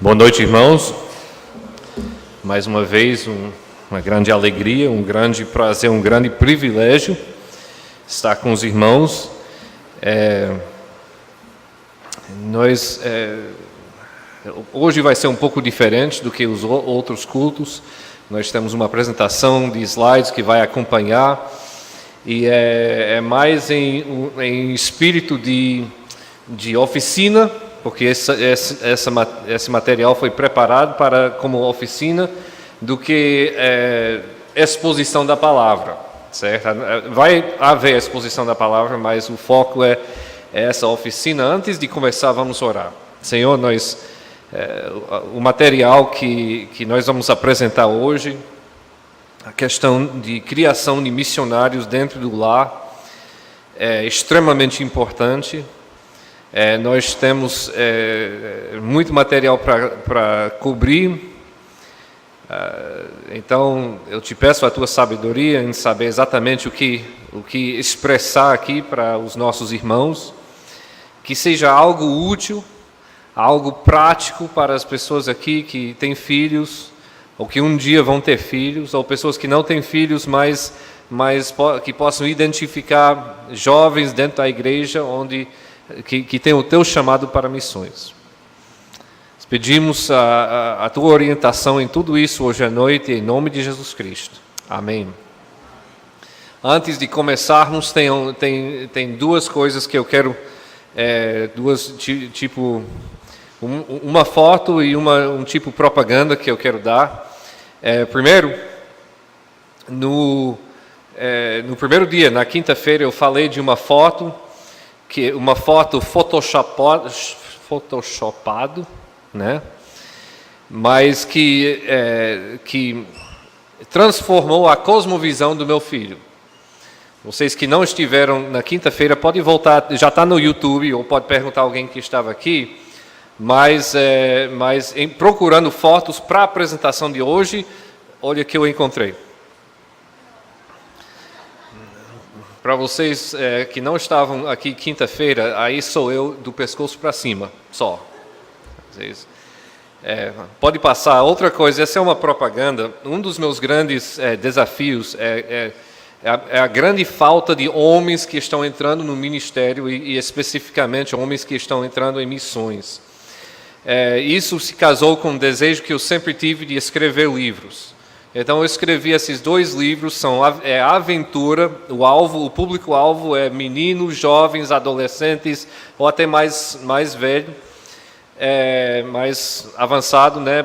Boa noite, irmãos. Mais uma vez, uma grande alegria, um grande prazer, um grande privilégio estar com os irmãos. Hoje vai ser um pouco diferente do que os outros cultos. Nós temos uma apresentação de slides que vai acompanhar e é mais em espírito de oficina, porque esse material foi preparado como oficina, do que exposição da palavra, certo? Vai haver exposição da palavra, mas o foco é essa oficina. Antes de começar, vamos orar. Senhor, o material que nós vamos apresentar hoje, a questão de criação de missionários dentro do lar, é extremamente importante. Nós temos muito material para cobrir, então eu te peço a tua sabedoria em saber exatamente o que expressar aqui para os nossos irmãos, que seja algo útil, algo prático para as pessoas aqui que têm filhos, ou que um dia vão ter filhos, ou pessoas que não têm filhos, mas que possam identificar jovens dentro da igreja que tem o teu chamado para missões. Pedimos a tua orientação em tudo isso hoje à noite, em nome de Jesus Cristo. Amém. Antes de começarmos, tem duas coisas que eu quero, uma foto e um tipo de propaganda que eu quero dar. Primeiro, no primeiro dia, na quinta-feira, eu falei de uma foto photoshopado, né? Mas que transformou a cosmovisão do meu filho. Vocês que não estiveram na quinta-feira, podem voltar, já está no YouTube, ou pode perguntar a alguém que estava aqui, mas procurando fotos para a apresentação de hoje, olha o que eu encontrei. Para vocês que não estavam aqui quinta-feira, aí sou eu do pescoço para cima, só. Pode passar. Outra coisa, essa é uma propaganda. Um dos meus grandes desafios é a grande falta de homens que estão entrando no ministério e especificamente homens que estão entrando em missões. Isso se casou com um desejo que eu sempre tive de escrever livros. Então eu escrevi esses dois livros, são a aventura, o público-alvo é meninos, jovens, adolescentes, ou até mais velho, mais avançado, né?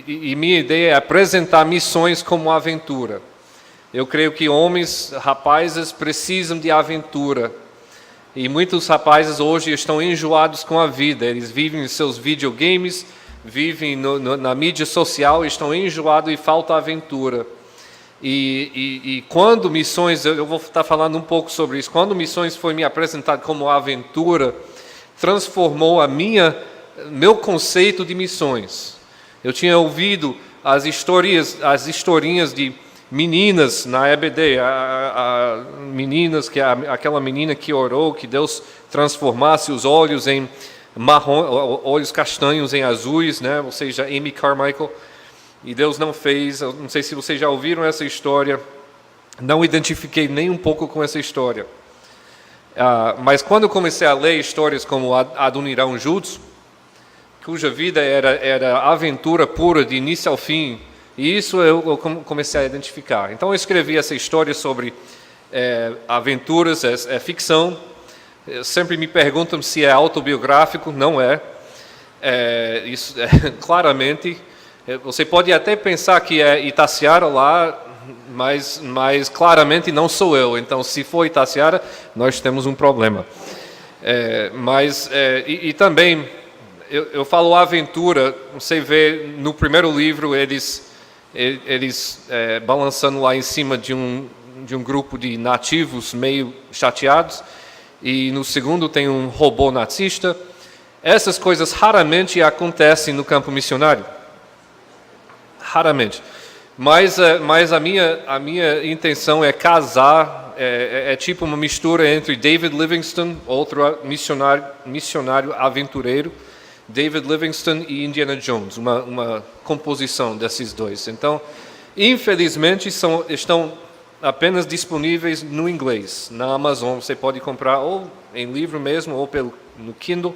E minha ideia é apresentar missões como aventura. Eu creio que rapazes precisam de aventura. E muitos rapazes hoje estão enjoados com a vida, eles vivem em seus videogames, vivem na mídia social, estão enjoados e falta aventura. E quando missões, eu vou estar falando um pouco sobre isso, quando missões foi me apresentado como aventura, transformou meu conceito de missões. Eu tinha ouvido as historinhas de meninas na EBD, meninas, aquela menina que orou, que Deus transformasse os olhos em olhos castanhos em azuis, né? Ou seja, Amy Carmichael, e Deus não fez. Eu não sei se vocês já ouviram essa história, não identifiquei nem um pouco com essa história. Mas quando eu comecei a ler histórias como Adoniram Judson, cuja vida era aventura pura de início ao fim, e isso eu comecei a identificar. Então eu escrevi essa história sobre aventuras, é ficção. Sempre me perguntam se é autobiográfico, não é. Isso claramente. Você pode até pensar que é Itaciara lá, mas claramente não sou eu. Então, se for Itaciara, nós temos um problema. E também, eu falo aventura, você vê no primeiro livro eles balançando lá em cima de um grupo de nativos meio chateados, e no segundo tem um robô nazista. Essas coisas raramente acontecem no campo missionário. Raramente. Mas a minha intenção é casar, tipo uma mistura entre David Livingstone, outro missionário aventureiro, David Livingstone e Indiana Jones, uma composição desses dois. Então, infelizmente, estão apenas disponíveis no inglês. Na Amazon você pode comprar ou em livro mesmo, ou no Kindle.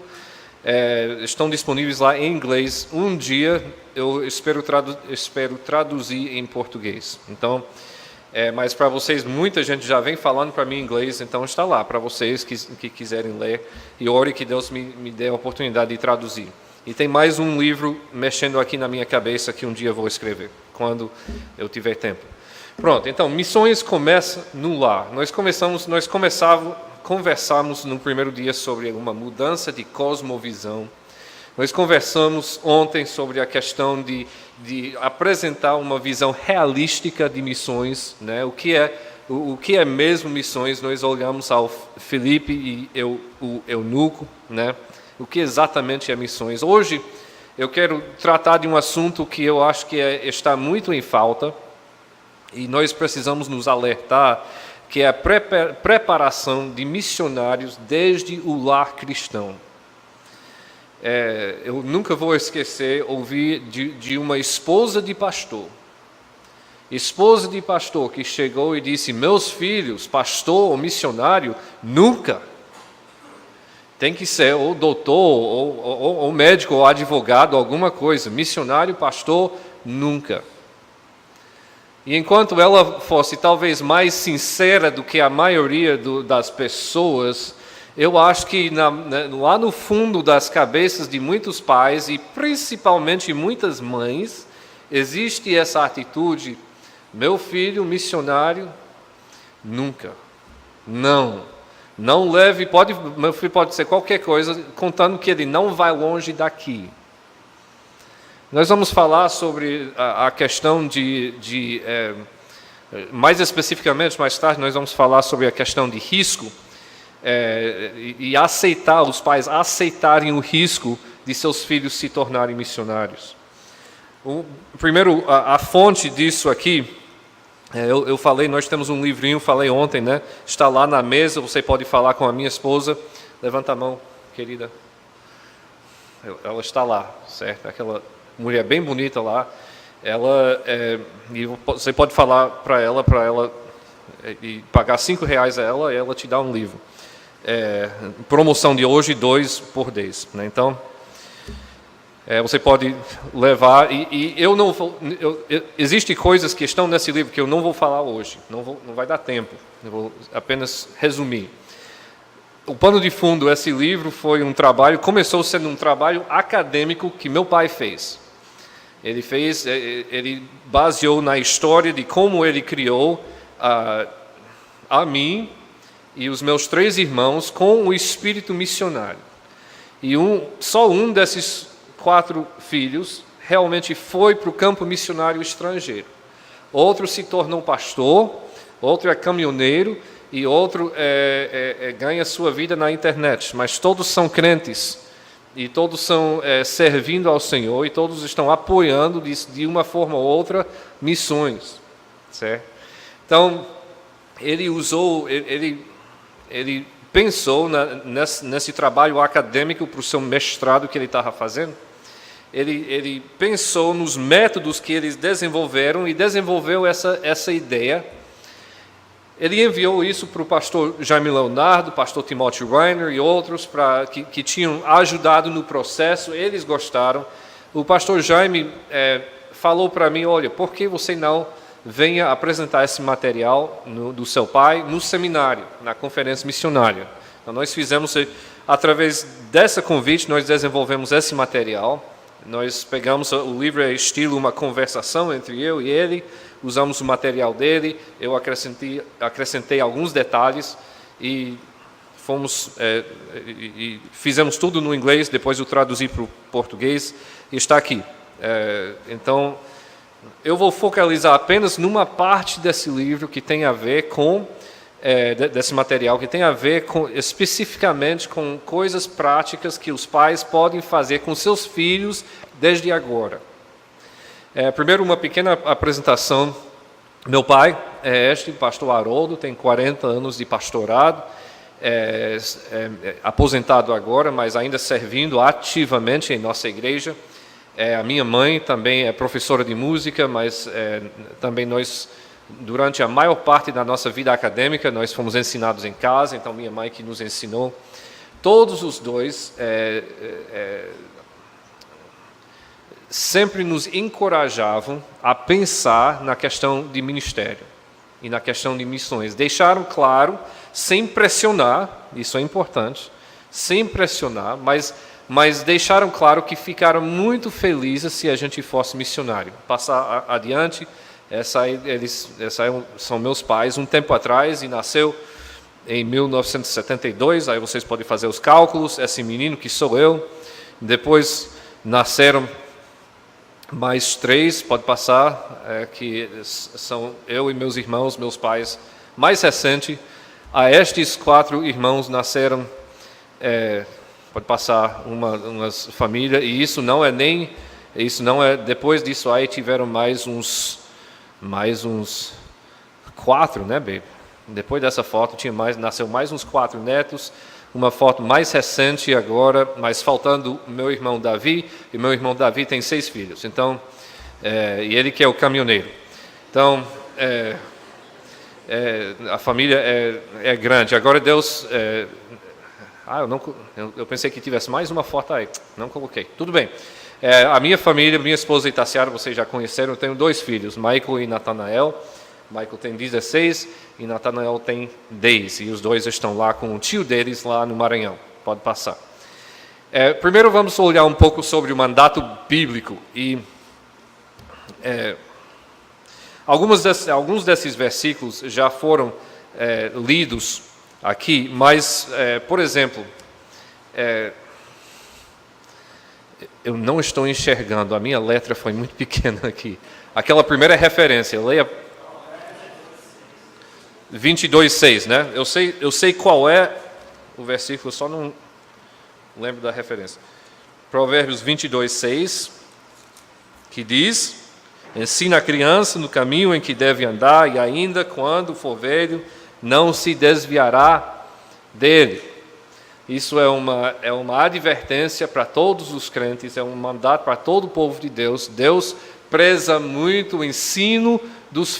Estão disponíveis lá em inglês. Um dia eu espero traduzir em português. Então, mas para vocês, muita gente já vem falando para mim em inglês, então está lá para vocês que quiserem ler. E ore que Deus me dê a oportunidade de traduzir. E tem mais um livro mexendo aqui na minha cabeça que um dia eu vou escrever, quando eu tiver tempo. Pronto, então, missões começa no lar. Nós conversamos no primeiro dia sobre uma mudança de cosmovisão. Nós conversamos ontem sobre a questão de apresentar uma visão realística de missões, né? O que é mesmo missões? Nós olhamos ao Felipe e o Eunuco, né? O que exatamente é missões? Hoje eu quero tratar de um assunto que eu acho que está muito em falta e nós precisamos nos alertar, que é a preparação de missionários desde o lar cristão. Eu nunca vou esquecer ouvir de uma esposa de pastor que chegou e disse: meus filhos, pastor ou missionário, nunca. Tem que ser ou doutor, ou médico, ou advogado, alguma coisa. Missionário, pastor, nunca. E enquanto ela fosse talvez mais sincera do que a maioria das pessoas, eu acho que lá no fundo das cabeças de muitos pais, e principalmente muitas mães, existe essa atitude: meu filho missionário, nunca. Não leve, meu filho pode ser qualquer coisa, contando que ele não vai longe daqui. Nós vamos falar sobre a questão mais especificamente, mais tarde, nós vamos falar sobre a questão de risco e os pais aceitarem o risco de seus filhos se tornarem missionários. Primeiro, a fonte disso aqui, eu falei, nós temos um livrinho, falei ontem, né? Está lá na mesa, você pode falar com a minha esposa. Levanta a mão, querida. Ela está lá, certo? Aquela mulher bem bonita lá. E você pode falar para ela e pagar R$5 a ela, e ela te dá um livro. Promoção de hoje, 2 por 10. Né? Então, você pode levar. E eu não vou. Existem coisas que estão nesse livro que eu não vou falar hoje. Não vai dar tempo. Eu vou apenas resumir. O pano de fundo, esse livro começou sendo um trabalho acadêmico que meu pai fez. Ele baseou na história de como ele criou a mim e os meus 3 irmãos com o espírito missionário. E só um desses 4 filhos realmente foi para o campo missionário estrangeiro. Outro se tornou pastor, outro é caminhoneiro e outro ganha sua vida na internet. Mas todos são crentes. E todos estão servindo ao Senhor e todos estão apoiando de uma forma ou outra missões, certo? Então ele pensou nesse trabalho acadêmico para o seu mestrado que ele estava fazendo. Ele pensou nos métodos que eles desenvolveram e desenvolveu essa ideia. Ele enviou isso para o pastor Jaime Leonardo, pastor Timothy Reiner e outros que tinham ajudado no processo. Eles gostaram. O pastor Jaime falou para mim: olha, por que você não venha apresentar esse material do seu pai no seminário, na conferência missionária? Então, nós fizemos, através dessa convite, nós desenvolvemos esse material. Nós pegamos, o livro estilo uma conversação entre eu e ele, usamos o material dele, eu acrescentei alguns detalhes e fizemos tudo no inglês, depois eu traduzi para o português e está aqui. Então, eu vou focalizar apenas numa parte desse livro que tem a ver com, desse material, que tem a ver especificamente com coisas práticas que os pais podem fazer com seus filhos desde agora. Primeiro, uma pequena apresentação. Meu pai pastor Haroldo, tem 40 anos de pastorado. aposentado agora, mas ainda servindo ativamente em nossa igreja. A minha mãe também é professora de música, mas também nós, durante a maior parte da nossa vida acadêmica, nós fomos ensinados em casa, então minha mãe que nos ensinou. Todos os dois sempre nos encorajavam a pensar na questão de ministério e na questão de missões. Deixaram claro, sem pressionar, isso é importante, sem pressionar, mas deixaram claro que ficaram muito felizes se a gente fosse missionário. Passar adiante, eles são meus pais um tempo atrás e nasceu em 1972, aí vocês podem fazer os cálculos, esse menino que sou eu. Depois nasceram mais 3, pode passar, que são eu e meus irmãos, meus pais mais recentes. A estes 4 irmãos nasceram, pode passar, uma família, e isso não é depois disso aí tiveram mais uns 4, né, baby? Depois dessa foto nasceu mais uns 4 netos. Uma foto mais recente agora, mas faltando meu irmão Davi, e meu irmão Davi tem 6 filhos. Então, e ele que é o caminhoneiro. Então, a família é grande. Agora Deus... eu pensei que tivesse mais uma foto aí. Não coloquei. Tudo bem. A minha família, minha esposa e Tassiara, vocês já conheceram, eu tenho 2 filhos, Michael e Natanael. Michael tem 16 e Natanael tem 10. E os 2 estão lá com o tio deles lá no Maranhão. Pode passar. Primeiro vamos olhar um pouco sobre o mandato bíblico. E alguns desses versículos já foram lidos aqui, mas, por exemplo, eu não estou enxergando, a minha letra foi muito pequena aqui. Aquela primeira referência, leia 22:6, né? Eu sei qual é o versículo, só não lembro da referência. Provérbios 22:6, que diz: ensina a criança no caminho em que deve andar, e ainda quando for velho, não se desviará dele. Isso é uma advertência para todos os crentes, é um mandato para todo o povo de Deus. Deus preza muito o ensino dos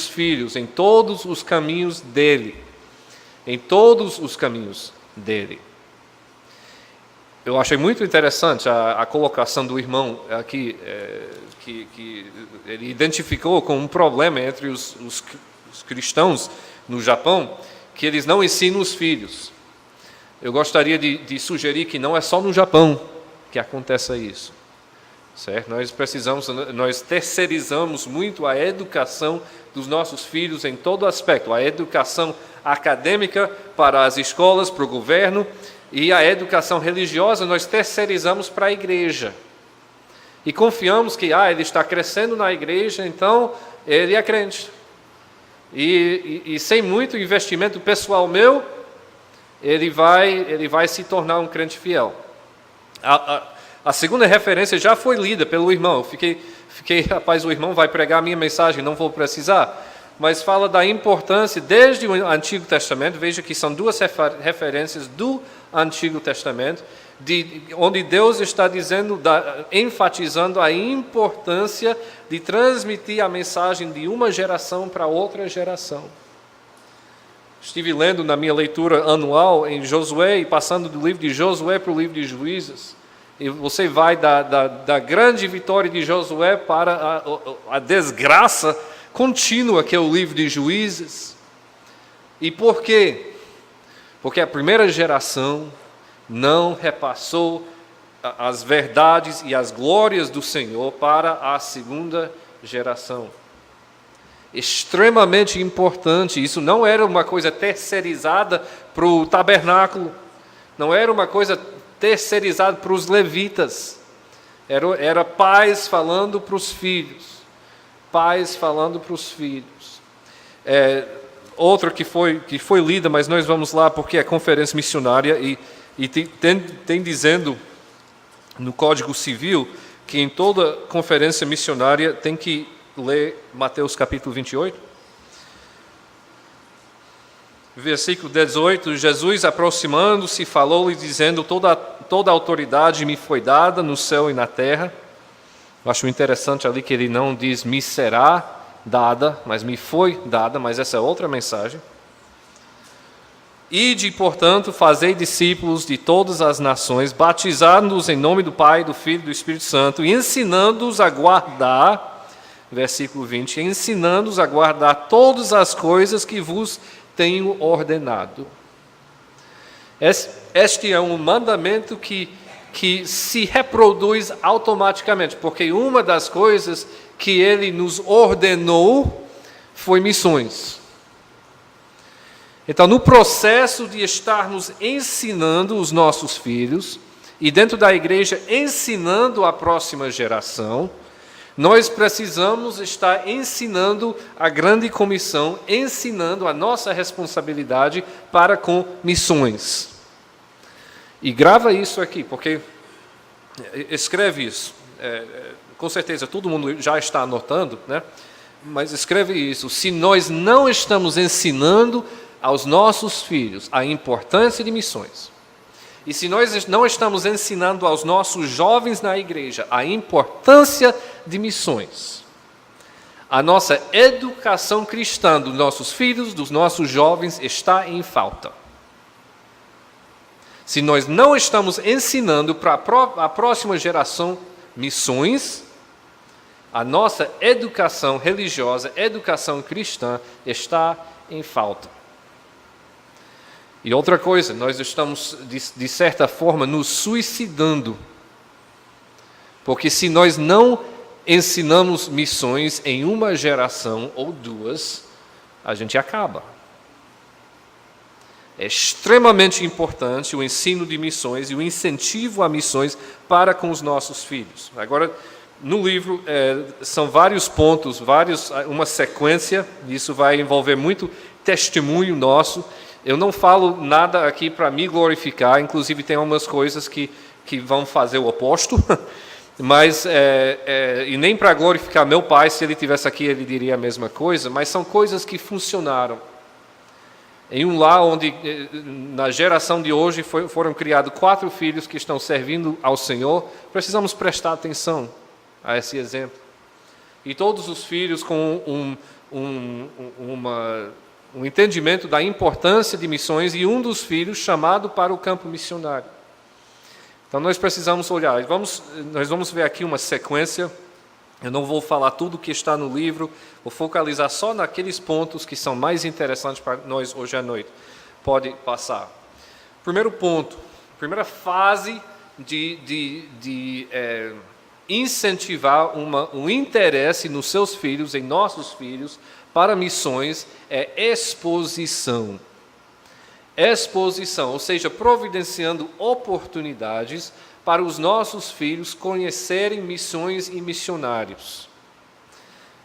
filhos em todos os caminhos dele. Em todos os caminhos dele. Eu achei muito interessante a colocação do irmão aqui, que ele identificou com um problema entre os cristãos no Japão, que eles não ensinam os filhos. Eu gostaria de sugerir que não é só no Japão que acontece isso. Certo? Nós terceirizamos muito a educação dos nossos filhos em todo aspecto. A educação acadêmica para as escolas, para o governo, e a educação religiosa nós terceirizamos para a igreja. E confiamos que ele está crescendo na igreja, então ele é crente. E sem muito investimento pessoal meu, ele vai se tornar um crente fiel. A segunda referência já foi lida pelo irmão. Eu fiquei, rapaz, o irmão vai pregar a minha mensagem, não vou precisar. Mas fala da importância, desde o Antigo Testamento, veja que são 2 referências do Antigo Testamento, onde Deus está enfatizando a importância de transmitir a mensagem de uma geração para outra geração. Estive lendo na minha leitura anual em Josué, e passando do livro de Josué para o livro de Juízes. E você vai da grande vitória de Josué para a desgraça contínua que é o livro de Juízes. E por quê? Porque a primeira geração não repassou as verdades e as glórias do Senhor para a segunda geração. Extremamente importante. Isso não era uma coisa terceirizada para o tabernáculo. Não era uma coisa terceirizado para os levitas. Era pais falando para os filhos. Pais falando para os filhos. Outra que foi lida, mas nós vamos lá porque é conferência missionária e tem dizendo no Código Civil que em toda conferência missionária tem que ler Mateus capítulo 28. Versículo 18, Jesus aproximando-se, falou-lhe dizendo, toda a autoridade me foi dada no céu e na terra. Eu acho interessante ali que ele não diz me será dada, mas me foi dada, mas essa é outra mensagem. Ide, portanto, fazei discípulos de todas as nações, batizando-os em nome do Pai, do Filho e do Espírito Santo, e ensinando-os a guardar, versículo 20, ensinando-os a guardar todas as coisas que vos tenho ordenado. Este é um mandamento que se reproduz automaticamente, porque uma das coisas que ele nos ordenou foi missões. Então, no processo de estarmos ensinando os nossos filhos, e dentro da igreja ensinando a próxima geração, nós precisamos estar ensinando a grande comissão, ensinando a nossa responsabilidade para com missões. E grava isso aqui, porque escreve isso. Com certeza todo mundo já está anotando, né? Mas escreve isso. Se nós não estamos ensinando aos nossos filhos a importância de missões, e se nós não estamos ensinando aos nossos jovens na igreja a importância de missões, a nossa educação cristã dos nossos filhos, dos nossos jovens, está em falta. Se nós não estamos ensinando para a próxima geração missões, a nossa educação religiosa, educação cristã, está em falta. E outra coisa, nós estamos, de certa forma, nos suicidando. Porque se nós não ensinamos missões em uma geração ou duas, a gente acaba. É extremamente importante o ensino de missões e o incentivo a missões para com os nossos filhos. Agora, no livro, são vários pontos, uma sequência, isso vai envolver muito testemunho nosso. Eu não falo nada aqui para me glorificar, inclusive tem algumas coisas que vão fazer o oposto, mas, e nem para glorificar meu pai, se ele estivesse aqui ele diria a mesma coisa, mas são coisas que funcionaram. Em um lar onde, na geração de hoje, foram criados 4 filhos que estão servindo ao Senhor, precisamos prestar atenção a esse exemplo. E todos os filhos com um entendimento da importância de missões, e um dos filhos chamado para o campo missionário. Então nós precisamos olhar, nós vamos ver aqui uma sequência. Eu não vou falar tudo o que está no livro, vou focalizar só naqueles pontos que são mais interessantes para nós hoje à noite. Pode passar. Primeiro ponto, primeira fase de incentivar um interesse nos seus filhos, em nossos filhos, para missões, é exposição. Exposição, ou seja, providenciando oportunidades para os nossos filhos conhecerem missões e missionários.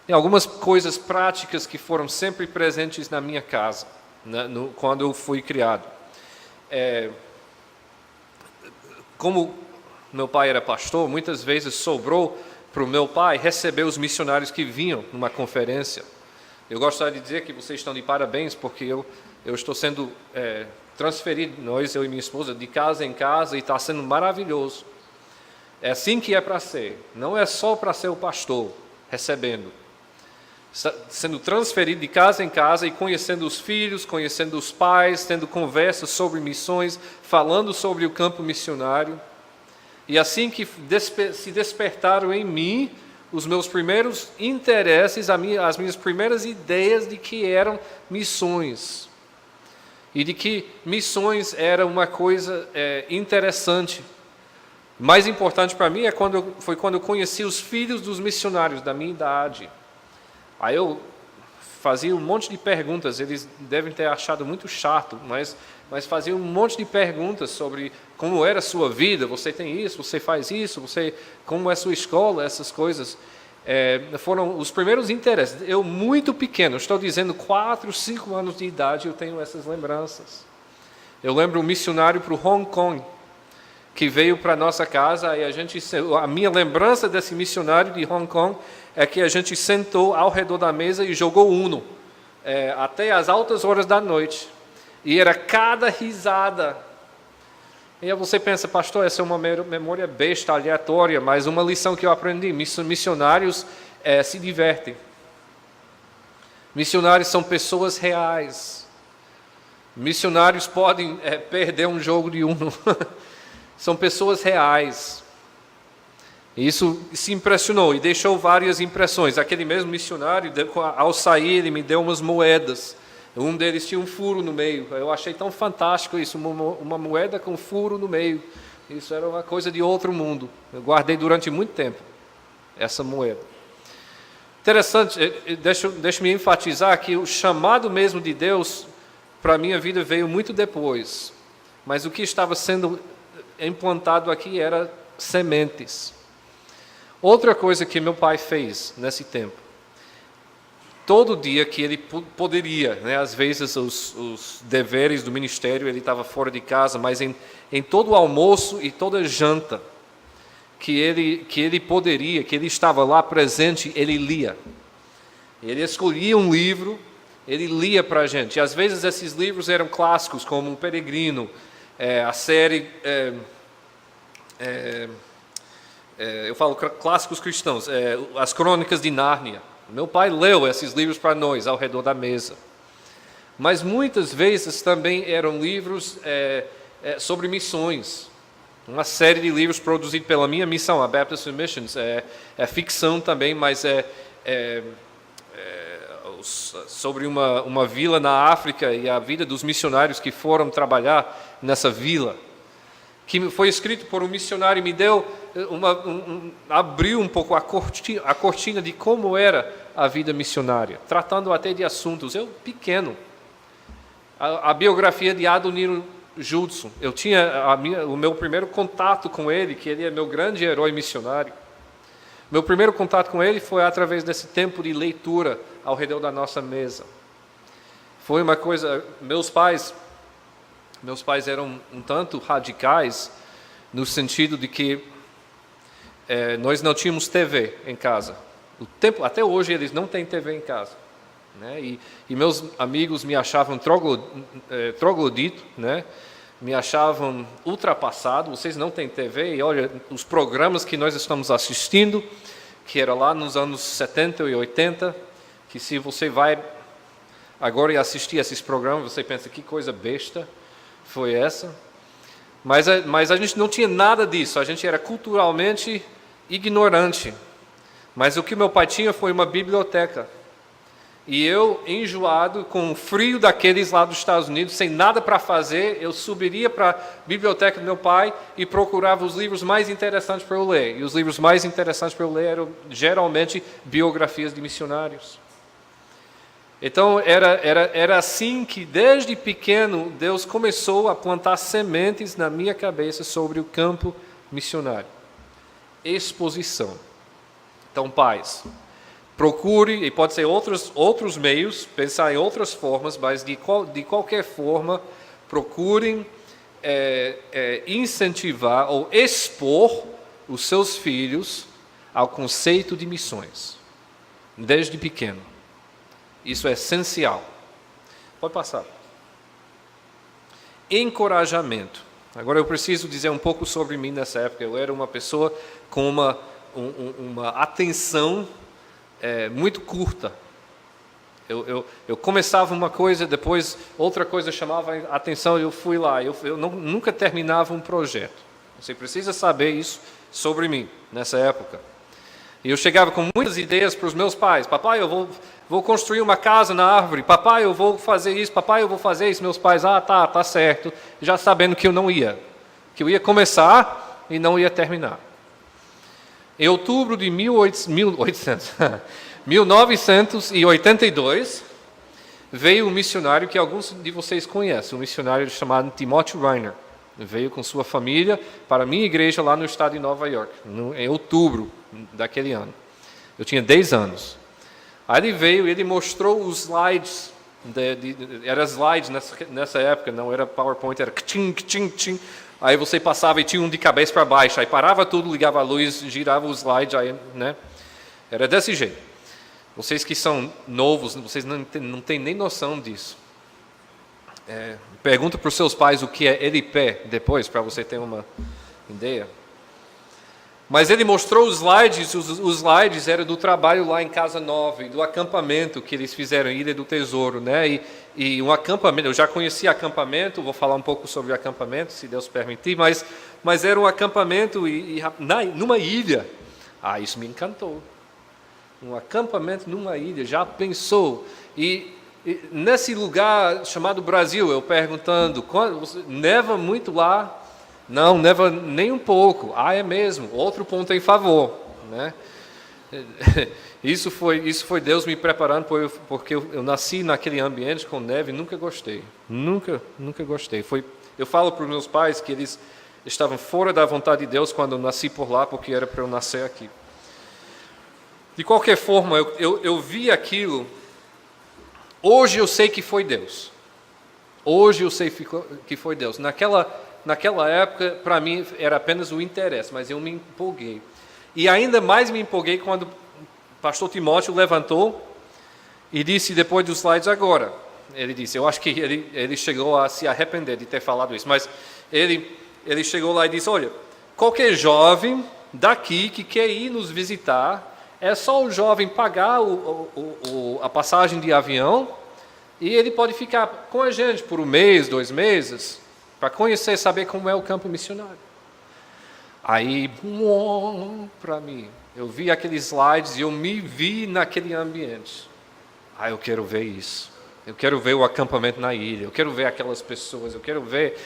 Tem algumas coisas práticas que foram sempre presentes na minha casa, né, quando eu fui criado. Como meu pai era pastor, muitas vezes sobrou para o meu pai receber os missionários que vinham numa conferência. Eu gostaria de dizer que vocês estão de parabéns, porque eu estou sendo transferido, eu e minha esposa, de casa em casa, e está sendo maravilhoso. É assim que é para ser. Não é só para ser o pastor recebendo. Sendo transferido de casa em casa e conhecendo os filhos, conhecendo os pais, tendo conversas sobre missões, falando sobre o campo missionário. E assim que se despertaram em mim os meus primeiros interesses, as minhas primeiras ideias de que eram missões. E de que missões era uma coisa interessante. Mais importante para mim foi quando eu conheci os filhos dos missionários da minha idade. Aí eu fazia um monte de perguntas, eles devem ter achado muito chato, mas fazia um monte de perguntas sobre como era a sua vida, você tem isso, você faz isso, como é a sua escola, essas coisas. Foram os primeiros interesses. Eu, muito pequeno, estou dizendo 4, 5 anos de idade, eu tenho essas lembranças. Eu lembro um missionário para o Hong Kong, que veio para a nossa casa, e a minha lembrança desse missionário de Hong Kong é que a gente sentou ao redor da mesa e jogou Uno, até as altas horas da noite. E era cada risada. E aí você pensa, pastor, essa é uma memória besta, aleatória, mas uma lição que eu aprendi: missionários se divertem. Missionários são pessoas reais. Missionários podem perder um jogo de Uno. São pessoas reais. Isso se impressionou e deixou várias impressões. Aquele mesmo missionário, ao sair, ele me deu umas moedas. Um deles tinha um furo no meio. Eu achei tão fantástico isso, uma moeda com furo no meio. Isso era uma coisa de outro mundo. Eu guardei durante muito tempo essa moeda. Interessante, deixa-me enfatizar que o chamado mesmo de Deus para a minha vida veio muito depois. Mas o que estava sendo implantado aqui era sementes. Outra coisa que meu pai fez nesse tempo: todo dia que ele poderia, né, às vezes os deveres do ministério, ele estava fora de casa, mas em todo o almoço e toda janta que ele poderia, que ele estava lá presente, ele lia. Ele escolhia um livro, ele lia para a gente. E às vezes esses livros eram clássicos, como Um Peregrino, a série... eu falo clássicos cristãos, as Crônicas de Nárnia. Meu pai leu esses livros para nós, ao redor da mesa. Mas muitas vezes também eram livros sobre missões. Uma série de livros produzidos pela minha missão, a Baptist Missions. É ficção também, mas sobre uma vila na África e a vida dos missionários que foram trabalhar nessa vila, que foi escrito por um missionário e me deu abriu um pouco a cortina de como era a vida missionária, tratando até de assuntos. Eu, pequeno, a biografia de Adoniram Judson, eu tinha o meu primeiro contato com ele, que ele é meu grande herói missionário. Meu primeiro contato com ele foi através desse tempo de leitura ao redor da nossa mesa. Foi uma coisa... Meus pais eram um tanto radicais, no sentido de que nós não tínhamos TV em casa. Até hoje eles não têm TV em casa. Né? E meus amigos me achavam troglodito, né? Me achavam ultrapassado. Vocês não têm TV, e olha, os programas que nós estamos assistindo, que era lá nos anos 70 e 80, que se você vai agora e assistir esses programas, você pensa, que coisa besta foi essa? Mas a gente não tinha nada disso, a gente era culturalmente ignorante. Mas o que meu pai tinha foi uma biblioteca. E eu, enjoado, com o frio daqueles lá dos Estados Unidos, sem nada para fazer, eu subiria para a biblioteca do meu pai e procurava os livros mais interessantes para eu ler. E os livros mais interessantes para eu ler eram, geralmente, biografias de missionários. Então, era assim que, desde pequeno, Deus começou a plantar sementes na minha cabeça sobre o campo missionário. Exposição. Então, pais, procure, e pode ser outros meios, pensar em outras formas, mas de qualquer forma, procurem incentivar ou expor os seus filhos ao conceito de missões, desde pequeno. Isso é essencial. Pode passar. Encorajamento. Agora eu preciso dizer um pouco sobre mim nessa época. Eu era uma pessoa com uma atenção muito curta. Eu começava uma coisa, depois outra coisa chamava a atenção, eu fui lá. Eu nunca terminava um projeto. Você precisa saber isso sobre mim nessa época. E eu chegava com muitas ideias para os meus pais. Papai, eu vou construir uma casa na árvore. Papai, eu vou fazer isso. Papai, eu vou fazer isso. Meus pais, tá certo. Já sabendo que eu não ia. Que eu ia começar e não ia terminar. Em outubro de 1982, veio um missionário que alguns de vocês conhecem. Um missionário chamado Timothy Reiner. Veio com sua família para a minha igreja lá no estado de Nova York, em outubro daquele ano. Eu tinha 10 anos. Aí ele veio e ele mostrou os slides. Era slides nessa época, não era PowerPoint, era tchim, tchim, tchim. Aí você passava e tinha um de cabeça para baixo. Aí parava tudo, ligava a luz, girava os slides. Aí, né? Era desse jeito. Vocês que são novos, vocês não têm nem noção disso. Pergunta para os seus pais o que é LP depois, para você ter uma ideia. Mas ele mostrou os slides eram do trabalho lá em Casa Nova, e do acampamento que eles fizeram em Ilha do Tesouro, né? E um acampamento, eu já conhecia acampamento, vou falar um pouco sobre o acampamento, se Deus permitir, mas era um acampamento numa ilha. Isso me encantou. Um acampamento numa ilha, já pensou? E nesse lugar chamado Brasil, eu perguntando, neva muito lá? Não, neva nem um pouco. É mesmo. Outro ponto em favor, né? Isso foi Deus me preparando, porque eu nasci naquele ambiente com neve e nunca gostei. Nunca gostei. Eu falo para os meus pais que eles estavam fora da vontade de Deus quando eu nasci por lá, porque era para eu nascer aqui. De qualquer forma, eu vi aquilo. Hoje eu sei que foi Deus. Hoje eu sei que foi Deus. Naquela época, para mim, era apenas o interesse, mas eu me empolguei. E ainda mais me empolguei quando o pastor Timóteo levantou e disse, depois dos slides agora, ele disse, eu acho que ele chegou a se arrepender de ter falado isso, mas ele chegou lá e disse, olha, qualquer jovem daqui que quer ir nos visitar, é só o jovem pagar a passagem de avião e ele pode ficar com a gente por 1 mês, 2 meses, para conhecer, saber como é o campo missionário. Aí, para mim, eu vi aqueles slides e eu me vi naquele ambiente. Eu quero ver isso. Eu quero ver o acampamento na ilha, eu quero ver aquelas pessoas, eu quero ver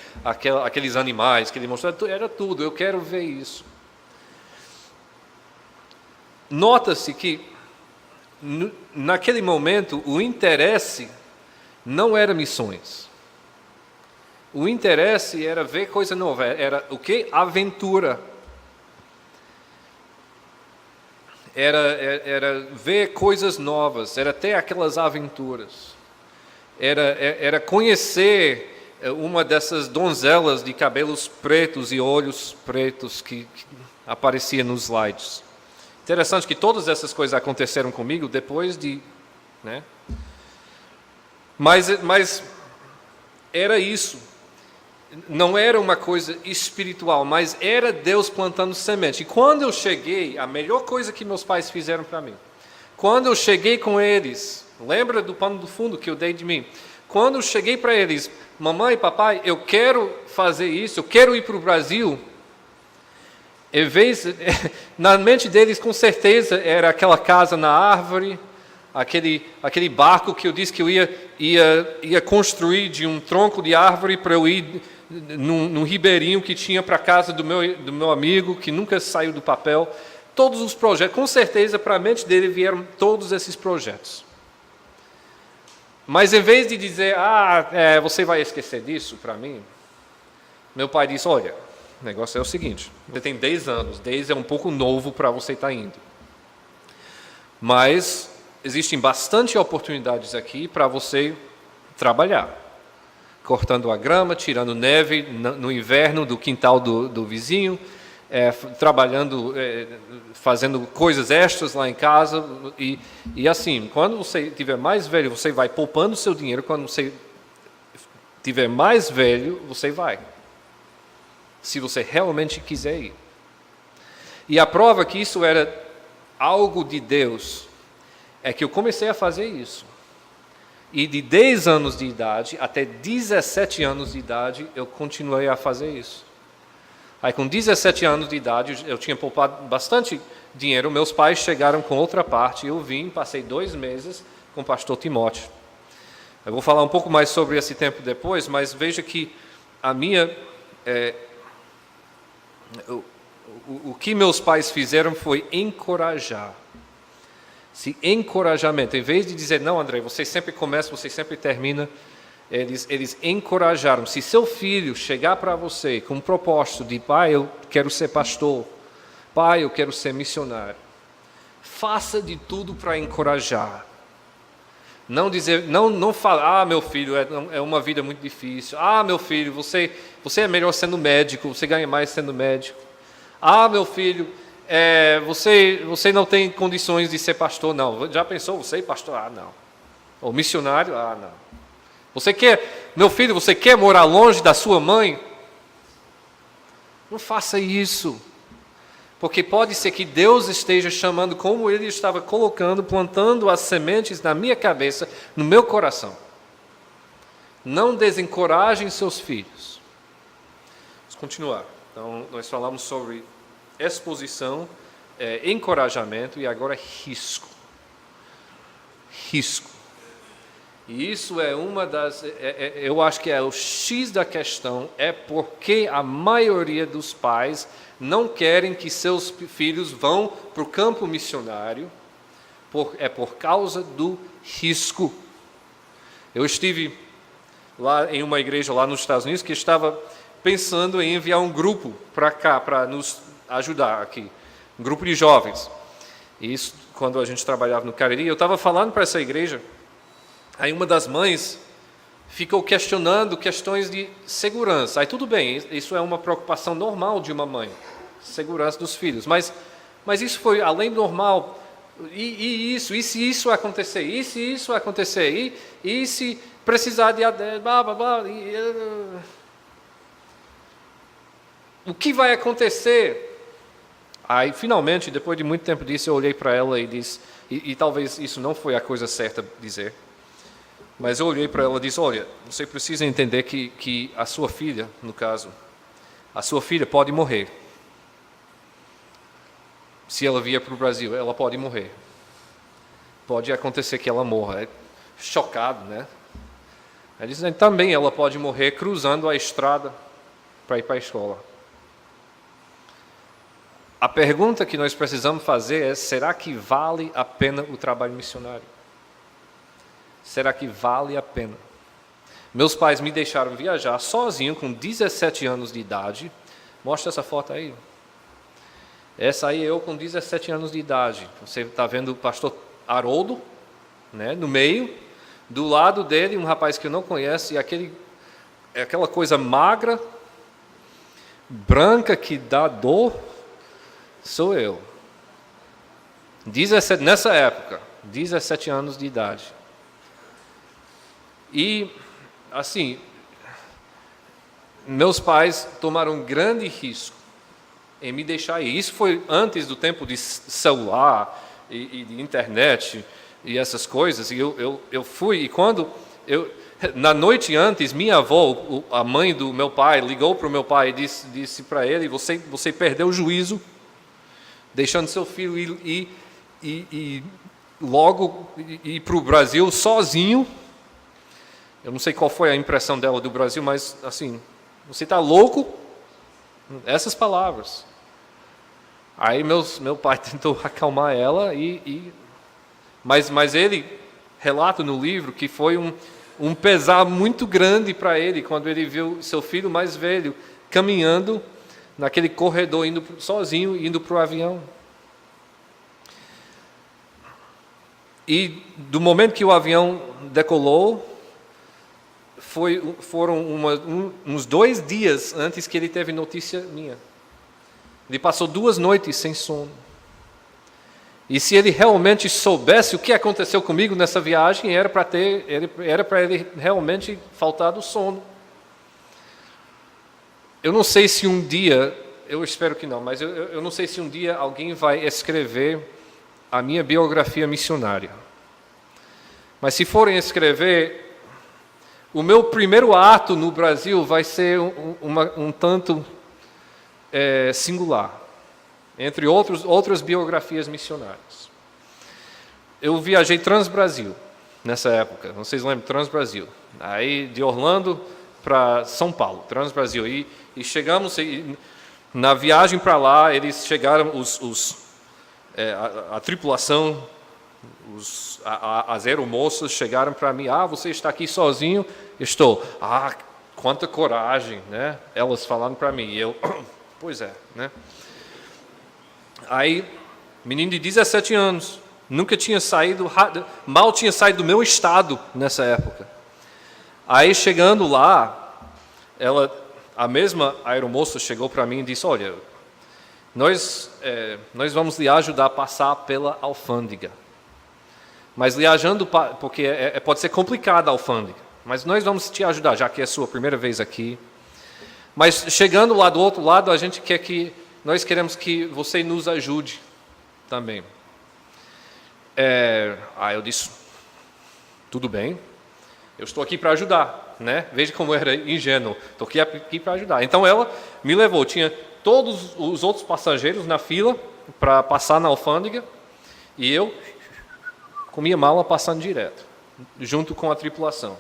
aqueles animais que ele mostrou, era tudo, eu quero ver isso. Nota-se que, naquele momento, o interesse não era missões. O interesse era ver coisa nova, era o quê? Aventura. Era ver coisas novas, era ter aquelas aventuras. Era conhecer uma dessas donzelas de cabelos pretos e olhos pretos que aparecia nos slides. Interessante que todas essas coisas aconteceram comigo depois de... né? Mas era isso. Não era uma coisa espiritual, mas era Deus plantando semente. E quando eu cheguei, a melhor coisa que meus pais fizeram para mim, quando eu cheguei com eles, lembra do pano do fundo que eu dei de mim? Quando eu cheguei para eles, mamãe, papai, eu quero fazer isso, eu quero ir para o Brasil. Em vez, na mente deles, com certeza, era aquela casa na árvore, aquele barco que eu disse que eu ia construir de um tronco de árvore para eu ir num ribeirinho que tinha para a casa do meu amigo, que nunca saiu do papel. Todos os projetos, com certeza, para a mente dele vieram todos esses projetos. Mas em vez de dizer, você vai esquecer disso para mim, meu pai disse, olha, o negócio é o seguinte, você tem 10 anos, 10 é um pouco novo para você estar indo. Mas existem bastante oportunidades aqui para você trabalhar. Cortando a grama, tirando neve no inverno do quintal do vizinho, trabalhando, fazendo coisas extras lá em casa. E assim, quando você estiver mais velho, você vai poupando seu dinheiro. Quando você estiver mais velho, você vai. Se você realmente quiser ir. E a prova que isso era algo de Deus é que eu comecei a fazer isso. E de 10 anos de idade até 17 anos de idade, eu continuei a fazer isso. Aí com 17 anos de idade, eu tinha poupado bastante dinheiro. Meus pais chegaram com outra parte. Eu vim, passei 2 meses com o pastor Timóteo. Eu vou falar um pouco mais sobre esse tempo depois, mas veja que o que meus pais fizeram foi encorajar. Esse encorajamento, em vez de dizer, não, André, você sempre começa, você sempre termina, eles encorajaram. Se seu filho chegar para você com um propósito de, pai, eu quero ser pastor, pai, eu quero ser missionário, faça de tudo para encorajar. Não dizer, não falar, meu filho, é uma vida muito difícil. Meu filho, você é melhor sendo médico, você ganha mais sendo médico. Meu filho, você não tem condições de ser pastor, não. Já pensou você ir pastor? Não. Ou missionário? Não. Você quer Meu filho, você quer morar longe da sua mãe? Não faça isso. Porque pode ser que Deus esteja chamando, como Ele estava colocando, plantando as sementes na minha cabeça, no meu coração. Não desencorajem seus filhos. Vamos continuar. Então, nós falamos sobre exposição, encorajamento e agora risco. Risco. E isso é uma das... eu acho que é o X da questão, é porque a maioria dos pais não querem que seus filhos vão para o campo missionário, por causa do risco. Eu estive lá em uma igreja lá nos Estados Unidos que estava pensando em enviar um grupo para cá, para nos ajudar aqui, um grupo de jovens. E isso, quando a gente trabalhava no Cariri, eu estava falando para essa igreja, aí uma das mães ficou questionando questões de segurança. Aí tudo bem, isso é uma preocupação normal de uma mãe, segurança dos filhos. Mas isso foi além do normal. E se isso acontecer? E se isso acontecer? E se precisar de... Blá, blá, blá, o que vai acontecer? Aí, finalmente, depois de muito tempo disso, eu olhei para ela e disse... E talvez isso não foi a coisa certa dizer. Mas eu olhei para ela e disse, olha, você precisa entender que a sua filha, no caso, a sua filha pode morrer. Se ela vier para o Brasil, ela pode morrer. Pode acontecer que ela morra. É chocado, né? Ela diz, também ela pode morrer cruzando a estrada para ir para a escola. A pergunta que nós precisamos fazer é, será que vale a pena o trabalho missionário? Será que vale a pena? Meus pais me deixaram viajar sozinho com 17 anos de idade. Mostra essa foto aí. Essa aí eu com 17 anos de idade. Você está vendo o pastor Haroldo, né, no meio. Do lado dele, um rapaz que eu não conheço, e aquela coisa magra, branca, que dá dor, sou eu. 17, nessa época, 17 anos de idade. E, assim, meus pais tomaram um grande risco em me deixar ir. Isso foi antes do tempo de celular e de internet e essas coisas. E eu fui, e quando na noite antes, minha avó, a mãe do meu pai, ligou para o meu pai e disse para ele, você perdeu o juízo, deixando seu filho ir logo ir para o Brasil sozinho. Eu não sei qual foi a impressão dela do Brasil, mas assim, você está louco? Essas palavras. Aí meu pai tentou acalmar ela, mas ele relata no livro que foi um pesar muito grande para ele quando ele viu seu filho mais velho caminhando naquele corredor, sozinho, indo para o avião. E do momento que o avião decolou, foram uns 2 dias antes que ele teve notícia minha. Ele passou 2 noites sem sono. E se ele realmente soubesse o que aconteceu comigo nessa viagem, era para ele realmente faltar do sono. Eu não sei se um dia, eu espero que não, mas eu não sei se um dia alguém vai escrever a minha biografia missionária. Mas se forem escrever, o meu primeiro ato no Brasil vai ser um tanto singular, entre outras biografias missionárias. Eu viajei Transbrasil nessa época, vocês lembram, Transbrasil. Aí de Orlando para São Paulo, Transbrasil. E chegamos, na viagem para lá, eles chegaram, a tripulação, as aeromoças chegaram para mim, você está aqui sozinho? Estou. Quanta coragem, né? Elas falando para mim, e eu, pois é, né? Aí, menino de 17 anos, nunca tinha saído, mal tinha saído do meu estado nessa época. Aí, chegando lá, a mesma aeromoça chegou para mim e disse, olha, nós vamos lhe ajudar a passar pela alfândega. Mas viajando, porque pode ser complicada a alfândega. mas nós vamos te ajudar, já que é a sua primeira vez aqui. Mas chegando lá do outro lado, nós queremos que você nos ajude também. Eu disse, tudo bem, eu estou aqui para ajudar, né? Veja como eu era ingênuo, estou aqui para ajudar. Então ela me levou, tinha todos os outros passageiros na fila para passar na alfândega, e eu com minha mala passando direto, junto com a tripulação.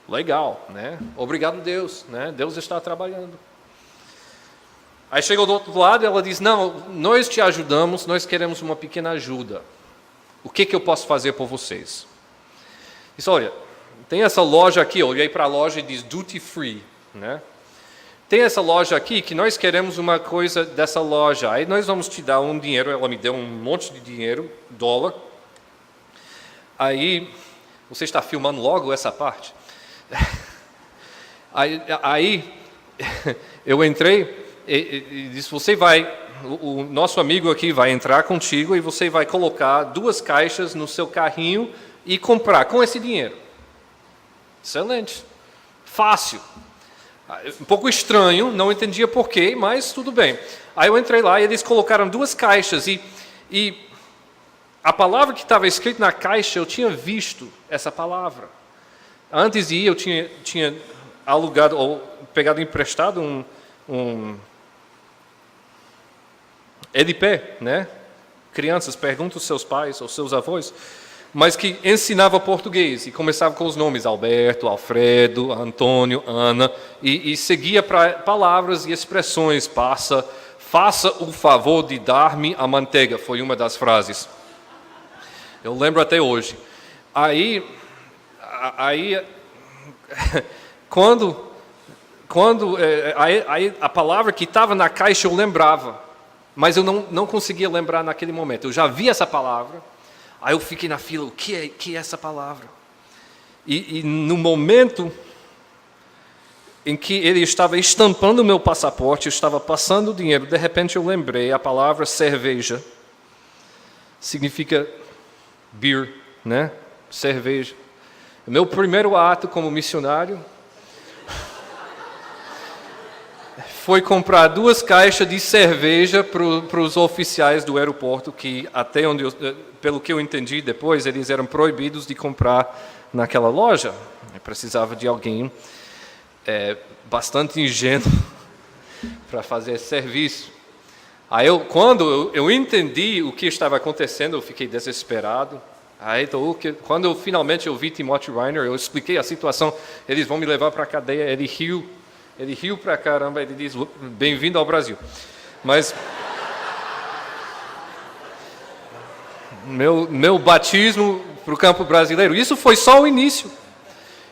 Legal, né? Obrigado, Deus, né? Deus está trabalhando. Aí chegou do outro lado e ela diz, não, nós te ajudamos, nós queremos uma pequena ajuda. O que eu posso fazer por vocês? Disse, olha, tem essa loja aqui, eu olhei para a loja e diz duty free, né? Tem essa loja aqui que nós queremos uma coisa dessa loja. Aí nós vamos te dar um dinheiro, ela me deu um monte de dinheiro, dólar. Aí, você está filmando logo essa parte? Aí eu entrei e disse, o nosso amigo aqui vai entrar contigo e você vai colocar 2 caixas no seu carrinho e comprar com esse dinheiro. Excelente. Fácil. Um pouco estranho, não entendia porquê, mas tudo bem. Aí eu entrei lá e eles colocaram 2 caixas e a palavra que estava escrita na caixa, eu tinha visto essa palavra. Antes de ir, eu tinha alugado ou pegado emprestado um EDP, né? Crianças, perguntam aos seus pais ou seus avós, mas que ensinava português e começava com os nomes Alberto, Alfredo, Antônio, Ana e seguia para palavras e expressões. Faça o favor de dar-me a manteiga, foi uma das frases. Eu lembro até hoje. Aí quando a palavra que estava na caixa eu lembrava, mas eu não conseguia lembrar naquele momento. Eu já vi essa palavra, aí eu fiquei na fila, o que é essa palavra? E no momento em que ele estava estampando o meu passaporte, eu estava passando o dinheiro, de repente eu lembrei a palavra cerveja. Significa beer, né? Cerveja. Meu primeiro ato como missionário foi comprar 2 caixas de cerveja para os oficiais do aeroporto, que até onde pelo que eu entendi depois, eles eram proibidos de comprar naquela loja. Eu precisava de alguém bastante ingênuo para fazer esse serviço. Aí quando eu entendi o que estava acontecendo, eu fiquei desesperado. Aí, quando eu finalmente ouvi Timothy Reiner, eu expliquei a situação, eles vão me levar para a cadeia, ele riu pra caramba, ele diz, bem-vindo ao Brasil. Mas meu batismo para o campo brasileiro, isso foi só o início.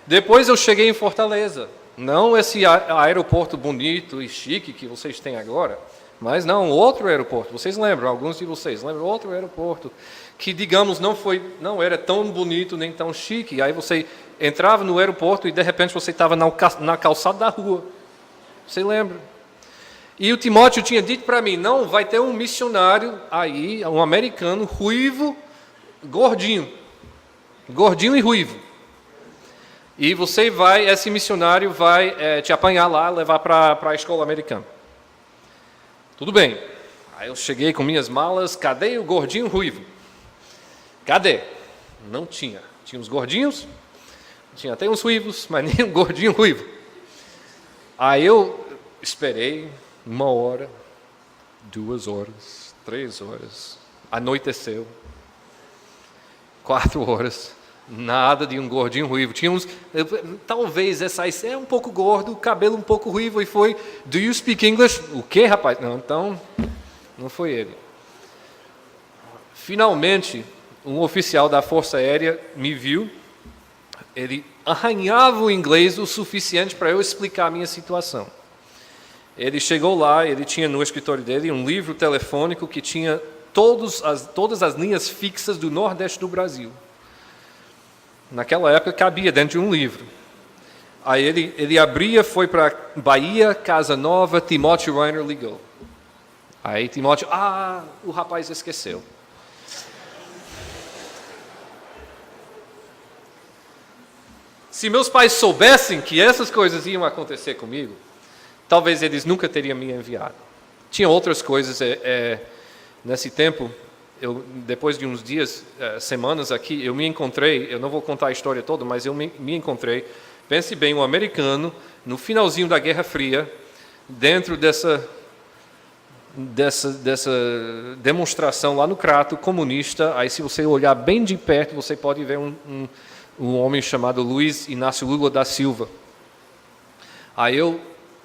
Depois eu cheguei em Fortaleza, não esse aeroporto bonito e chique que vocês têm agora, mas não, outro aeroporto. Vocês lembram, alguns de vocês lembram, outro aeroporto que, digamos, não era tão bonito nem tão chique. Aí você entrava no aeroporto e de repente você estava na calçada da rua. Você lembra? E o Timóteo tinha dito para mim, não, vai ter um missionário aí, um americano, ruivo, gordinho e ruivo. E esse missionário vai te apanhar lá, levar para a escola americana. Tudo bem. Aí eu cheguei com minhas malas, cadê o gordinho ruivo? Cadê? Não tinha. Tinha uns gordinhos, tinha até uns ruivos, mas nem um gordinho ruivo. Aí eu esperei 1 hora, 2 horas, 3 horas, anoiteceu, 4 horas, nada de um gordinho ruivo. Tinha talvez essa é um pouco gordo, cabelo um pouco ruivo, e foi, do you speak English? O quê, rapaz? Não, então, não foi ele. Finalmente, um oficial da Força Aérea me viu, ele arranhava o inglês o suficiente para eu explicar a minha situação. Ele chegou lá, ele tinha no escritório dele um livro telefônico que tinha todas as linhas fixas do Nordeste do Brasil. Naquela época cabia dentro de um livro. Aí ele abria, foi para Bahia, Casa Nova, Timothy Reiner ligou. Aí Timothy, o rapaz esqueceu. Se meus pais soubessem que essas coisas iam acontecer comigo, talvez eles nunca teriam me enviado. Tinha outras coisas. Nesse tempo, depois de uns dias, semanas aqui, eu me encontrei, eu não vou contar a história toda, mas eu me encontrei, pense bem, um americano, no finalzinho da Guerra Fria, dentro dessa demonstração lá no Crato, comunista. Aí, se você olhar bem de perto, você pode ver um homem chamado Luiz Inácio Lula da Silva. Aí eu,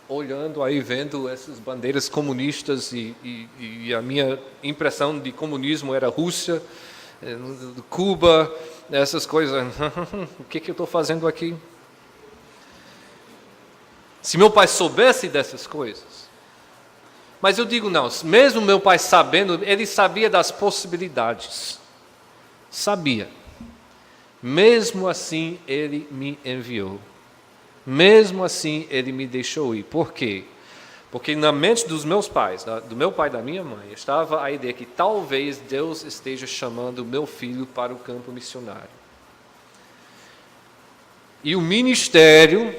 olhando, aí vendo essas bandeiras comunistas, e a minha impressão de comunismo era Rússia, Cuba, essas coisas. O que eu estou fazendo aqui? Se meu pai soubesse dessas coisas. Mas eu digo não, mesmo meu pai sabendo, ele sabia das possibilidades. Sabia. Mesmo assim, ele me enviou. Mesmo assim, ele me deixou ir. Por quê? Porque na mente dos meus pais, do meu pai e da minha mãe, estava a ideia que talvez Deus esteja chamando meu filho para o campo missionário. E o ministério,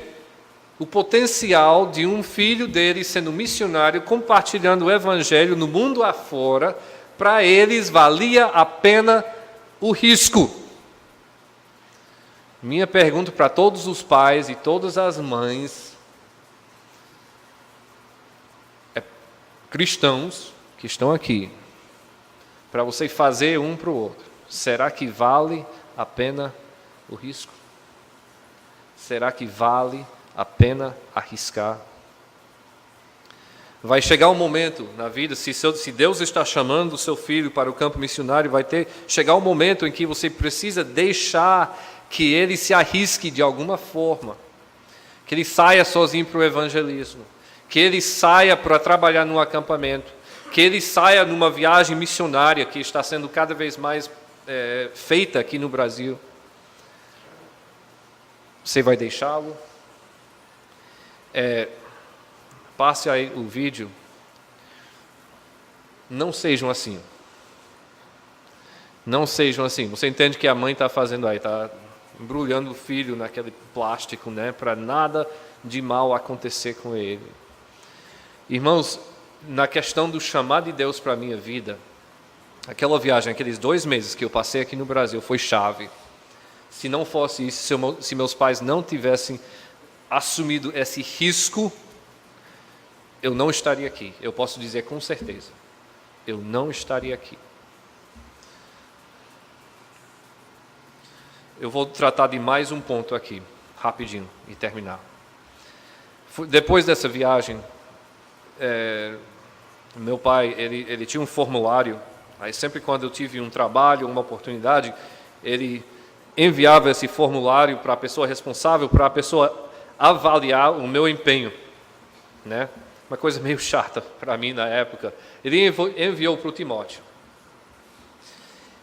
o potencial de um filho dele sendo missionário, compartilhando o evangelho no mundo afora, para eles valia a pena o risco. Minha pergunta para todos os pais e todas as mães, cristãos que estão aqui, para você fazer um para o outro, será que vale a pena o risco? Será que vale a pena arriscar? Vai chegar um momento na vida, se Deus está chamando o seu filho para o campo missionário, chegar um momento em que você precisa deixar que ele se arrisque de alguma forma, que ele saia sozinho para o evangelismo, que ele saia para trabalhar num acampamento, que ele saia numa viagem missionária que está sendo cada vez mais feita aqui no Brasil. Você vai deixá-lo? Passe aí o vídeo. Não sejam assim. Não sejam assim. Você entende que a mãe está fazendo aí, está embrulhando o filho naquele plástico, né, para nada de mal acontecer com ele. Irmãos, na questão do chamado de Deus para a minha vida, aquela viagem, aqueles 2 meses que eu passei aqui no Brasil, foi chave. Se não fosse isso, se meus pais não tivessem assumido esse risco, eu não estaria aqui. Eu posso dizer com certeza, eu não estaria aqui. Eu vou tratar de mais um ponto aqui, rapidinho, e terminar. Depois dessa viagem, meu pai, ele tinha um formulário. Aí sempre quando eu tive um trabalho, uma oportunidade, ele enviava esse formulário para a pessoa responsável, para a pessoa avaliar o meu empenho, né? Uma coisa meio chata para mim na época. Ele enviou para o Timóteo.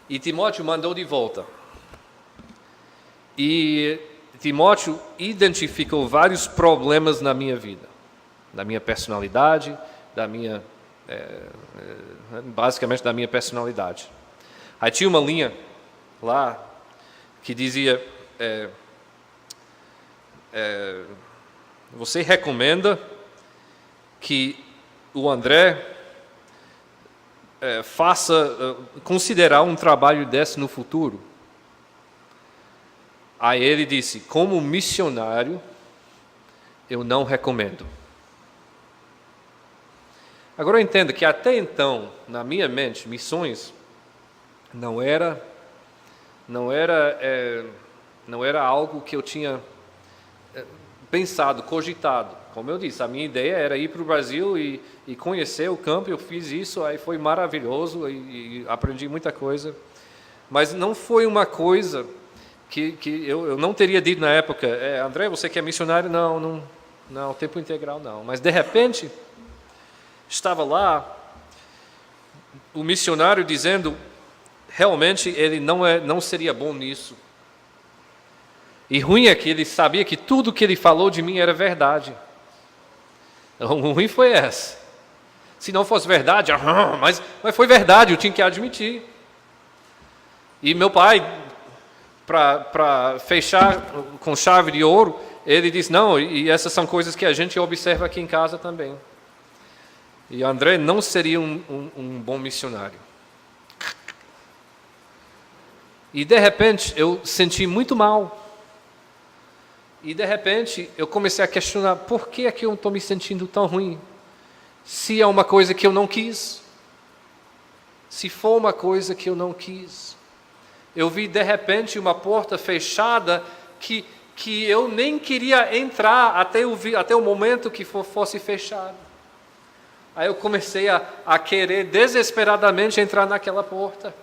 E Timóteo mandou de volta. E Timóteo identificou vários problemas na minha vida, da minha personalidade, basicamente da minha personalidade. Aí tinha uma linha lá que dizia: você recomenda que o André considerar um trabalho desse no futuro? Aí ele disse: como missionário, eu não recomendo. Agora eu entendo que até então, na minha mente, missões não era algo que eu tinha pensado, cogitado. Como eu disse, a minha ideia era ir para o Brasil e conhecer o campo. Eu fiz isso, aí foi maravilhoso e aprendi muita coisa. Mas não foi uma coisa que eu não teria dito na época: André, você que é missionário? Não, tempo integral não. Mas de repente, estava lá o missionário dizendo, realmente ele não seria bom nisso. E ruim é que ele sabia que tudo que ele falou de mim era verdade. O ruim foi essa. Se não fosse verdade, mas foi verdade, eu tinha que admitir. E meu pai, para fechar com chave de ouro, ele diz, não, e essas são coisas que a gente observa aqui em casa também. E André não seria um bom missionário. E de repente eu senti muito mal. E de repente eu comecei a questionar, por que é que eu estou me sentindo tão ruim? Se é uma coisa que eu não quis. Se for uma coisa que eu não quis. Eu vi de repente uma porta fechada que eu nem queria entrar até o momento que fosse fechado. Aí eu comecei a querer desesperadamente entrar naquela porta.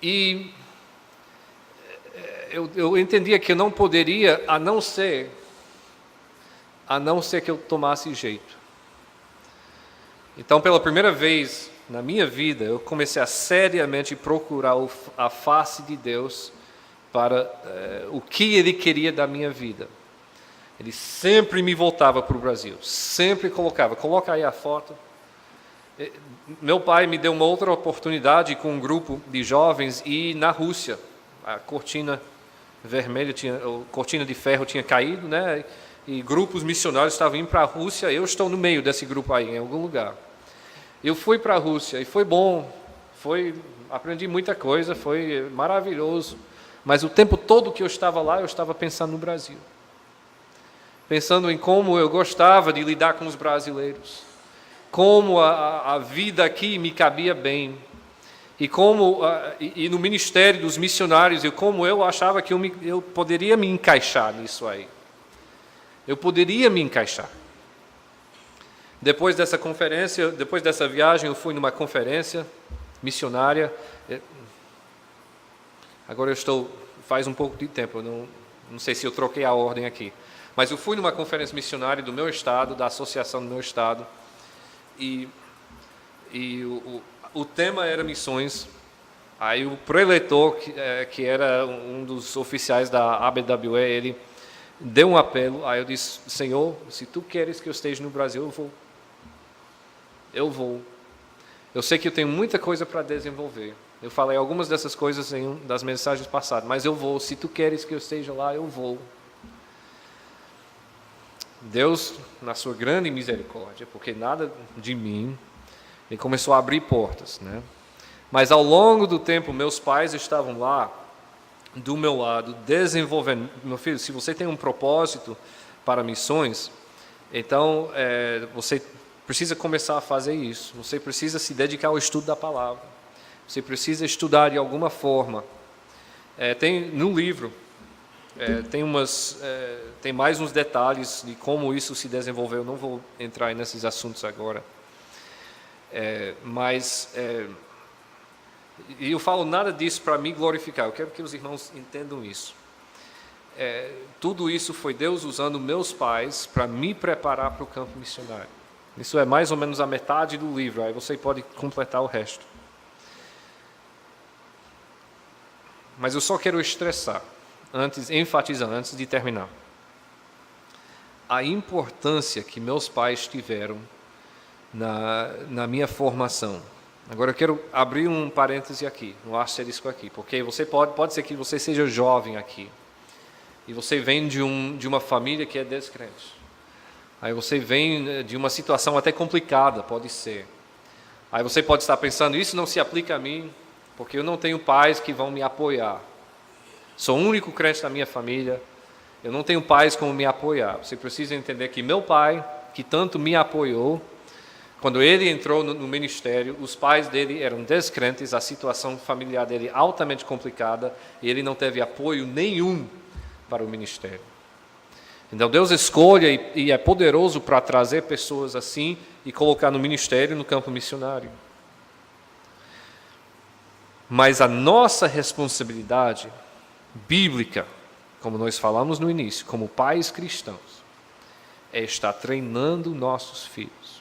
E eu entendia que eu não poderia, a não ser que eu tomasse jeito. Então, pela primeira vez na minha vida, eu comecei a seriamente procurar a face de Deus para o que Ele queria da minha vida. Ele sempre me voltava para o Brasil, sempre coloca aí a foto. Meu pai me deu uma outra oportunidade com um grupo de jovens e na Rússia, a cortina vermelha, a cortina de ferro tinha caído, né? E grupos missionários estavam indo para a Rússia, eu estou no meio desse grupo aí, em algum lugar. Eu fui para a Rússia e foi bom, aprendi muita coisa, foi maravilhoso, mas o tempo todo que eu estava lá, eu estava pensando no Brasil. Pensando em como eu gostava de lidar com os brasileiros, como a vida aqui me cabia bem, e como e no ministério dos missionários, e como eu achava que eu poderia me encaixar nisso aí. Eu poderia me encaixar. Depois dessa conferência, depois dessa viagem, eu fui numa conferência missionária. Agora faz um pouco de tempo, eu não sei se eu troquei a ordem aqui. Mas eu fui numa conferência missionária do meu estado, da associação do meu estado, e o tema era missões. Aí o preletor, que era um dos oficiais da ABWE, ele deu um apelo. Aí eu disse, Senhor, se Tu queres que eu esteja no Brasil, eu vou. Eu vou. Eu sei que eu tenho muita coisa para desenvolver. Eu falei algumas dessas coisas em uma das mensagens passadas, mas eu vou. Se Tu queres que eu esteja lá, eu vou. Deus, na sua grande misericórdia, porque nada de mim, Ele começou a abrir portas, né? Mas ao longo do tempo, meus pais estavam lá, do meu lado, desenvolvendo. Meu filho, se você tem um propósito para missões, então você precisa começar a fazer isso. Você precisa se dedicar ao estudo da palavra. Você precisa estudar de alguma forma. Tem no livro, tem mais uns detalhes de como isso se desenvolveu. Eu não vou entrar nesses assuntos agora. E eu falo nada disso para me glorificar. Eu quero que os irmãos entendam isso. Tudo isso foi Deus usando meus pais para me preparar para o campo missionário. Isso é mais ou menos a metade do livro. Aí você pode completar o resto. Mas eu só quero estressar, enfatizar, antes de terminar, a importância que meus pais tiveram na minha formação. Agora eu quero abrir um parêntese aqui, um asterisco aqui, porque você pode ser que você seja jovem aqui, e você vem de uma família que é descrente. Aí você vem de uma situação até complicada, pode ser. Aí você pode estar pensando, isso não se aplica a mim, porque eu não tenho pais que vão me apoiar. Sou o único crente da minha família, eu não tenho pais como me apoiar. Você precisa entender que meu pai, que tanto me apoiou, quando ele entrou no ministério, os pais dele eram descrentes, a situação familiar dele altamente complicada, e ele não teve apoio nenhum para o ministério. Então Deus escolhe e é poderoso para trazer pessoas assim e colocar no ministério, no campo missionário. Mas a nossa responsabilidade bíblica, como nós falamos no início, como pais cristãos, é estar treinando nossos filhos.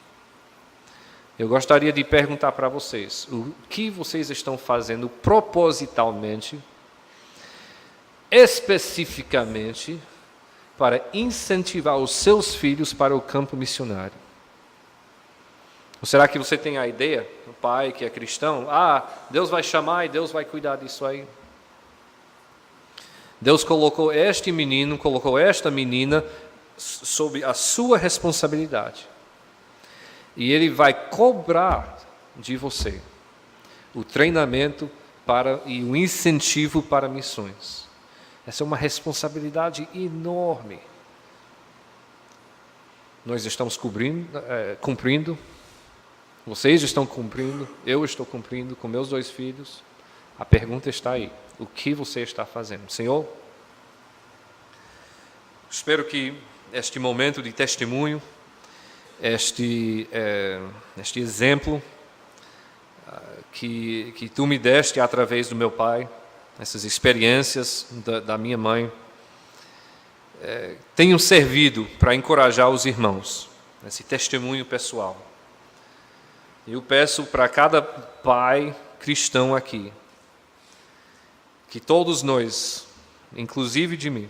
Eu gostaria de perguntar para vocês, o que vocês estão fazendo propositalmente, especificamente, para incentivar os seus filhos para o campo missionário? Ou será que você tem a ideia, o pai que é cristão, Deus vai chamar e Deus vai cuidar disso aí? Deus colocou este menino, colocou esta menina sob a sua responsabilidade. E Ele vai cobrar de você o treinamento e o incentivo para missões. Essa é uma responsabilidade enorme. Nós estamos cumprindo, vocês estão cumprindo, eu estou cumprindo com meus 2 filhos. A pergunta está aí: o que você está fazendo? Senhor, espero que este momento de testemunho, este exemplo que tu me deste através do meu pai, essas experiências da minha mãe, tenham servido para encorajar os irmãos, esse testemunho pessoal. Eu peço para cada pai cristão aqui, que todos nós, inclusive de mim,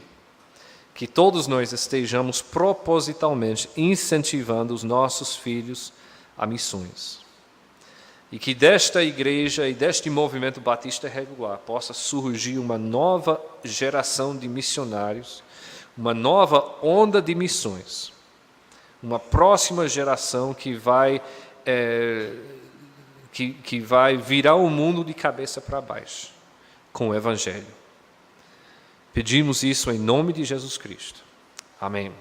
que todos nós estejamos propositalmente incentivando os nossos filhos a missões. E que desta igreja e deste movimento batista regular possa surgir uma nova geração de missionários, uma nova onda de missões, uma próxima geração que vai virar o mundo de cabeça para baixo com o Evangelho. Pedimos isso em nome de Jesus Cristo. Amém.